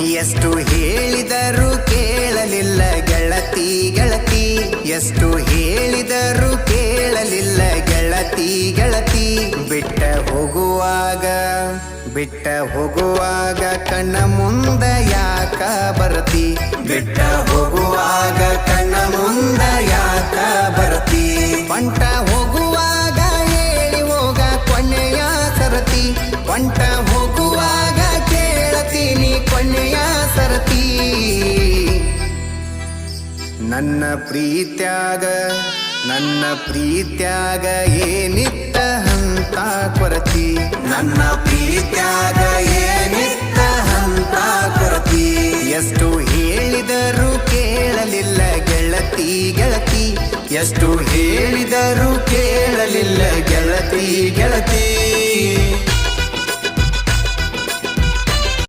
ಎಷ್ಟು ಹೇಳಿದರೂ ಕೇಳಲಿಲ್ಲ ಗೆಳತಿ ಗೆಳತಿ, ಎಷ್ಟು ಹೇಳಿದರೂ ಕೇಳಲಿಲ್ಲ ಗೆಳತಿ ಗೆಳತಿ. ಬಿಟ್ಟ ಹೋಗುವಾಗ ಕಣ್ಣ ಮುಂದ ಯಾಕ ಬರತಿ, ಬಿಟ್ಟ ಹೋಗುವಾಗ ಕಣ್ಣ ಮುಂದ ಯಾಕ ಬರತಿ. ಬಂಟ ಹೋಗುವಾಗ ಹೇಳಿ ಹೋಗ ಕೊನೆಯ ಸರತಿ, ಬಂಟ ಹೋಗುವಾಗ ಕೇಳತೀನಿ ಕೊನೆಯ ಸರತಿ. ನನ್ನ ಪ್ರೀತ್ಯಾಗ ಏನಿತ್ತ ಹಂತ ಕೊರತಿ, ನನ್ನ ಪ್ರೀತ್ಯಾಗ ಏನಿತ್ತ ಹಂತ ಕೊರತಿ. ಎಷ್ಟು ಹೇಳಿದರೂ ಕೇಳಲಿಲ್ಲ ಗೆಳತಿ ಗೆಳತಿ, ಎಷ್ಟು ಹೇಳಿದರೂ ಕೇಳಲಿಲ್ಲ ಗೆಳತಿ ಗೆಳತಿ.